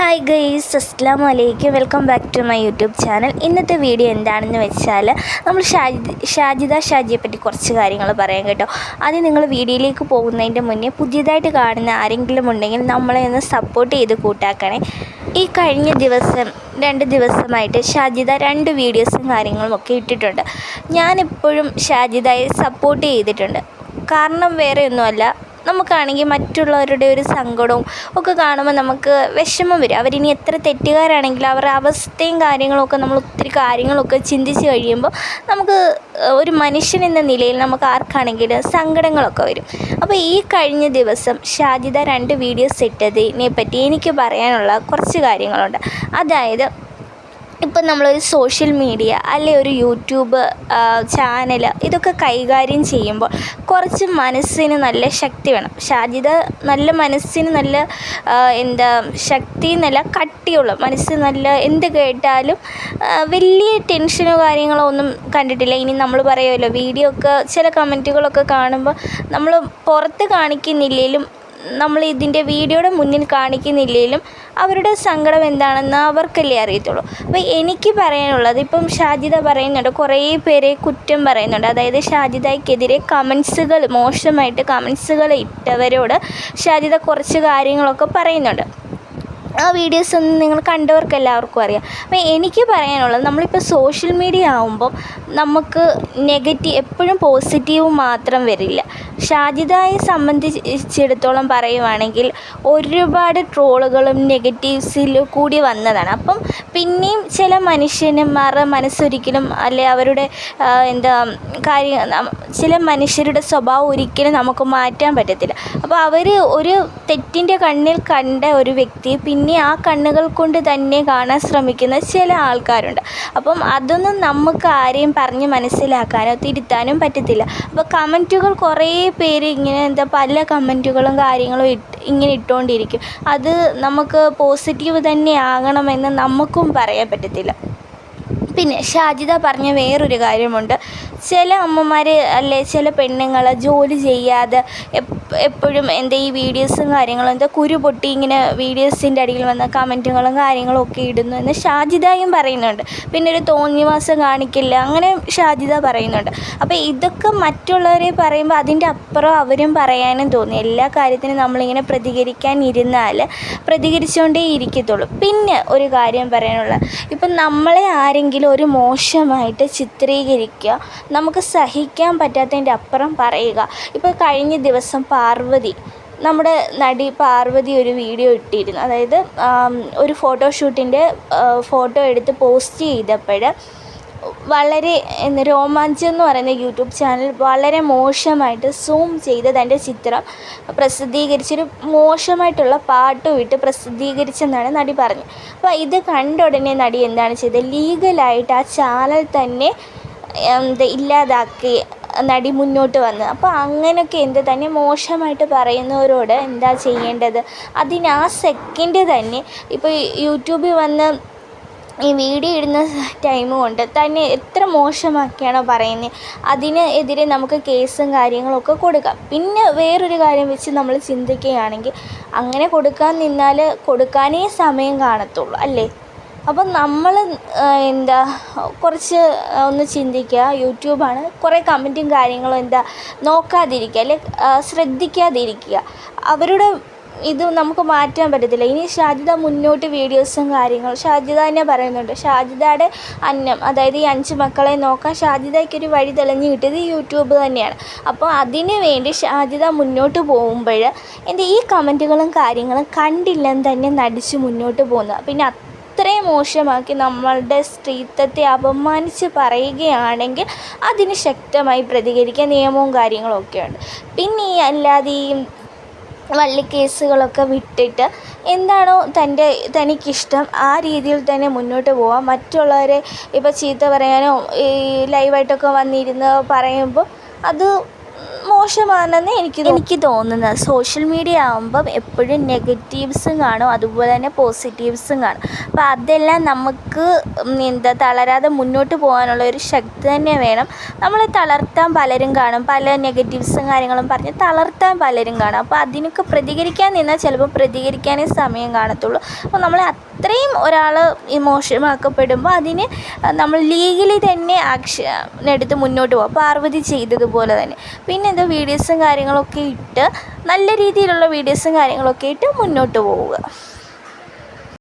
Hi guys, അസ്സലാമു അലൈക്കും. Welcome back to my YouTube channel. ഇന്നത്തെ വീഡിയോ എന്താണെന്ന് വെച്ചാൽ നമ്മൾ ഷാജിദയെ പറ്റി കുറച്ച് കാര്യങ്ങൾ പറയാം കേട്ടോ. ആദ്യം നിങ്ങൾ വീഡിയോയിലേക്ക് പോകുന്നതിൻ്റെ മുന്നേ പുതിയതായിട്ട് കാണുന്ന ആരെങ്കിലും ഉണ്ടെങ്കിൽ നമ്മളെ ഒന്ന് സപ്പോർട്ട് ചെയ്ത് കൂട്ടാക്കണേ. ഈ കഴിഞ്ഞ രണ്ട് ദിവസമായിട്ട് ഷാജിദ 2 വീഡിയോസും കാര്യങ്ങളും ഒക്കെ ഇട്ടിട്ടുണ്ട്. ഞാനെപ്പോഴും ഷാജിദയെ സപ്പോർട്ട് ചെയ്തിട്ടുണ്ട്. കാരണം വേറെ ഒന്നുമല്ല, നമുക്കാണെങ്കിൽ മറ്റുള്ളവരുടെ ഒരു സങ്കടവും ഒക്കെ കാണുമ്പോൾ നമുക്ക് വിഷമം വരും. അവരിനി എത്ര തെറ്റുകാരാണെങ്കിലും അവരുടെ അവസ്ഥയും കാര്യങ്ങളൊക്കെ നമ്മൾ ഒത്തിരി കാര്യങ്ങളൊക്കെ ചിന്തിച്ച് കഴിയുമ്പോൾ നമുക്ക് ഒരു മനുഷ്യൻ എന്ന നിലയിൽ നമുക്ക് ആർക്കാണെങ്കിലും സങ്കടങ്ങളൊക്കെ വരും. അപ്പോൾ ഈ കഴിഞ്ഞ ദിവസം ഷാജിദ 2 വീഡിയോസ് ഇട്ടതിനെ പറ്റി എനിക്ക് പറയാനുള്ള കുറച്ച് കാര്യങ്ങളുണ്ട്. അതായത്, ഇപ്പം നമ്മളൊരു സോഷ്യൽ മീഡിയ അല്ലെ ഒരു യൂട്യൂബ് ചാനൽ ഇതൊക്കെ കൈകാര്യം ചെയ്യുമ്പോൾ കുറച്ച് മനസ്സിന് നല്ല ശക്തി വേണം. ഷാജിദ നല്ല മനസ്സിന് നല്ല ശക്തി എന്നല്ല, കട്ടിയുള്ള മനസ്സ്, നല്ല എന്ത് കേട്ടാലും വലിയ ടെൻഷനോ കാര്യങ്ങളോ ഒന്നും കണ്ടിട്ടില്ല. ഇനി നമ്മൾ പറയുമല്ലോ, വീഡിയോ ഒക്കെ ചില കമൻറ്റുകളൊക്കെ കാണുമ്പോൾ നമ്മൾ പുറത്ത് കാണിക്കുന്നില്ലെങ്കിലും നമ്മൾ ഇതിൻ്റെ വീഡിയോയുടെ മുന്നിൽ കാണിക്കുന്നില്ലെങ്കിലും അവരുടെ സങ്കടം എന്താണെന്ന് അവർക്കല്ലേ അറിയത്തുള്ളൂ. അപ്പോൾ എനിക്ക് പറയാനുള്ളത്, ഇപ്പം ഷാജിദ പറയുന്നുണ്ട്, കുറേ പേരെ കുറ്റം പറയുന്നുണ്ട്. അതായത് ഷാജിദയ്ക്കെതിരെ മോശമായിട്ട് കമൻസുകൾ ഇട്ടവരോട് ഷാജിദ കുറച്ച് കാര്യങ്ങളൊക്കെ പറയുന്നുണ്ട്. ആ വീഡിയോസ് ഒന്നും നിങ്ങൾ കണ്ടവർക്ക് എല്ലാവർക്കും അറിയാം. അപ്പോൾ എനിക്ക് പറയാനുള്ളത്, നമ്മളിപ്പോൾ സോഷ്യൽ മീഡിയ ആകുമ്പോൾ നമുക്ക് എപ്പോഴും പോസിറ്റീവ് മാത്രം വരില്ല. ഷാജിദയെ സംബന്ധിച്ചിടത്തോളം പറയുവാണെങ്കിൽ ഒരുപാട് ട്രോളുകളും നെഗറ്റീവ്സിൽ കൂടി വന്നതാണ്. അപ്പം പിന്നെയും ചില മനുഷ്യന്മാരുടെ മനസ്സൊരിക്കലും അവരുടെ ചില മനുഷ്യരുടെ സ്വഭാവം ഒരിക്കലും നമുക്ക് മാറ്റാൻ പറ്റത്തില്ല. അപ്പോൾ അവർ ഒരു തെറ്റിൻ്റെ കണ്ണിൽ കണ്ട ഒരു വ്യക്തിയെ പിന്നെ ആ കണ്ണുകൾ കൊണ്ട് തന്നെ കാണാൻ ശ്രമിക്കുന്ന ചില ആൾക്കാരുണ്ട്. അപ്പം അതൊന്നും നമുക്ക് ആരെയും പറഞ്ഞ് മനസ്സിലാക്കാനോ തിരുത്താനും പറ്റത്തില്ല. അപ്പോൾ കമൻറ്റുകൾ കുറേ പേര് ഇങ്ങനെ പല കമൻറ്റുകളും കാര്യങ്ങളും ഇങ്ങനെ ഇട്ടുകൊണ്ടിരിക്കും. അത് നമുക്ക് പോസിറ്റീവ് തന്നെ ആകണമെന്ന് നമുക്കും പറയാൻ പറ്റത്തില്ല. പിന്നെ ഷാജിദ പറഞ്ഞ വേറൊരു കാര്യമുണ്ട്, ചില അമ്മമാർ ചില പെണ്ണുങ്ങൾ ജോലി ചെയ്യാതെ എപ്പോഴും ഈ വീഡിയോസും കാര്യങ്ങളും കുരു പൊട്ടി ഇങ്ങനെ വീഡിയോസിൻ്റെ അടിയിൽ വന്ന കമൻറ്റുകളും കാര്യങ്ങളും ഒക്കെ ഇടുന്നു എന്ന് ഷാജിദയും പറയുന്നുണ്ട്. പിന്നെ ഒരു തോന്നിവാസം കാണിക്കില്ല, അങ്ങനെ ഷാജിദ പറയുന്നുണ്ട്. അപ്പോൾ ഇതൊക്കെ മറ്റുള്ളവരെ പറയുമ്പോൾ അതിൻ്റെ അപ്പുറം അവരും പറയാനും തോന്നി. എല്ലാ കാര്യത്തിനും നമ്മളിങ്ങനെ പ്രതികരിക്കാനിരുന്നാൽ പ്രതികരിച്ചുകൊണ്ടേ ഇരിക്കത്തുള്ളൂ. പിന്നെ ഒരു കാര്യം പറയാനുള്ളത്, ഇപ്പം നമ്മളെ ആരെങ്കിലും ഒരു മോശമായിട്ട് ചിത്രീകരിക്കുക, നമുക്ക് സഹിക്കാൻ പറ്റാത്തതിൻ്റെ അപ്പുറം പറയുക. ഇപ്പോൾ കഴിഞ്ഞ ദിവസം നമ്മുടെ നടി പാർവതി ഒരു വീഡിയോ ഇട്ടിരുന്നു. അതായത് ഒരു ഫോട്ടോഷൂട്ടിൻ്റെ ഫോട്ടോ എടുത്ത് പോസ്റ്റ് ചെയ്തപ്പോൾ വളരെ രോമാഞ്ചം എന്ന് പറയുന്ന യൂട്യൂബ് ചാനൽ വളരെ മോശമായിട്ട് സൂം ചെയ്ത് തൻ്റെ ചിത്രം പ്രസിദ്ധീകരിച്ചൊരു മോശമായിട്ടുള്ള പാട്ടും ഇട്ട് പ്രസിദ്ധീകരിച്ചെന്നാണ് നടി പറഞ്ഞത്. അപ്പോൾ ഇത് കണ്ട ഉടനെ നടി എന്താണ് ചെയ്തത്, ലീഗലായിട്ട് ആ ചാനൽ തന്നെ ഇല്ലാതാക്കി നടി മുന്നോട്ട് വന്ന്. അപ്പോൾ അങ്ങനെയൊക്കെ തന്നെ മോശമായിട്ട് പറയുന്നവരോട് എന്താ ചെയ്യേണ്ടത്, അതിന് ആ സെക്കൻഡ് തന്നെ ഇപ്പോൾ യൂട്യൂബിൽ വന്ന് ഈ വീഡിയോ ഇടുന്ന ടൈം കൊണ്ട് തന്നെ എത്ര മോശമാക്കിയാണോ പറയുന്നത്, അതിനെതിരെ നമുക്ക് കേസും കാര്യങ്ങളൊക്കെ കൊടുക്കാം. പിന്നെ വേറൊരു കാര്യം വെച്ച് നമ്മൾ ചിന്തിക്കുകയാണെങ്കിൽ, അങ്ങനെ കൊടുക്കാൻ നിന്നാൽ കൊടുക്കാനേ സമയം കാണത്തുള്ളൂ അല്ലേ. അപ്പം നമ്മൾ കുറച്ച് ഒന്ന് ചിന്തിക്കുക. യൂട്യൂബാണ്, കുറേ കമൻറ്റും കാര്യങ്ങളും നോക്കാതിരിക്കുക, ശ്രദ്ധിക്കാതിരിക്കുക. അവരുടെ ഇത് നമുക്ക് മാറ്റാൻ പറ്റത്തില്ല. ഇനി ഷാജിദ മുന്നോട്ട് വീഡിയോസും കാര്യങ്ങളും ഷാജിദ തന്നെ പറയുന്നുണ്ട്. ഷാജിദയുടെ അന്നം, അതായത് ഈ 5 മക്കളെ നോക്കാൻ ഷാജിദയ്ക്കൊരു വഴി തെളിഞ്ഞ് കിട്ടിയത് യൂട്യൂബ് തന്നെയാണ്. അപ്പോൾ അതിനു വേണ്ടി ഷാജിദ മുന്നോട്ട് പോകുമ്പോൾ ഈ കമൻറ്റുകളും കാര്യങ്ങളും കണ്ടില്ലെന്ന് തന്നെ നടിച്ച് മുന്നോട്ട് പോകുന്നത്. പിന്നെ അത്രയും മോശമാക്കി നമ്മളുടെ സ്ത്രീത്വത്തെ അപമാനിച്ച് പറയുകയാണെങ്കിൽ അതിന് ശക്തമായി പ്രതികരിക്കാൻ നിയമവും കാര്യങ്ങളും ഒക്കെയുണ്ട്. പിന്നെ അല്ലാതെ ഈ വള്ളിക്കേസുകളൊക്കെ വിട്ടിട്ട് എന്താണോ തനിക്കിഷ്ടം ആ രീതിയിൽ തന്നെ മുന്നോട്ട് പോവാം. മറ്റുള്ളവരെ ഇപ്പോൾ ചീത്ത പറയാനോ ഈ ലൈവായിട്ടൊക്കെ വന്നിരുന്ന് പറയുമ്പോൾ അത് മോശമാണെന്ന് എനിക്ക് തോന്നുന്നത്. സോഷ്യൽ മീഡിയ ആകുമ്പം എപ്പോഴും നെഗറ്റീവ്സും കാണും, അതുപോലെ തന്നെ പോസിറ്റീവ്സും കാണും. അപ്പോൾ അതെല്ലാം നമുക്ക് തളരാതെ മുന്നോട്ട് പോകാനുള്ള ഒരു ശക്തി തന്നെ വേണം. നമ്മളെ തളർത്താൻ പലരും കാണും, പല നെഗറ്റീവ്സും കാര്യങ്ങളും പറഞ്ഞ് തളർത്താൻ പലരും കാണും. അപ്പോൾ അതിനൊക്കെ പ്രതികരിക്കാൻ നിന്നാൽ ചിലപ്പോൾ പ്രതികരിക്കാനേ സമയം കാണത്തുള്ളൂ. അപ്പോൾ നമ്മളെ അത്രയും ഒരാൾ മോശമാക്കപ്പെടുമ്പോൾ അതിന് നമ്മൾ ലീഗലി തന്നെ ആക്ഷൻ എടുത്ത് മുന്നോട്ട് പോകും. പാർവതി ചെയ്തതുപോലെ തന്നെ. പിന്നെ ഇത് വീഡിയോസും കാര്യങ്ങളൊക്കെ ഇട്ട് നല്ല രീതിയിലുള്ള വീഡിയോസും കാര്യങ്ങളൊക്കെ ഇട്ട് മുന്നോട്ട് പോവുക.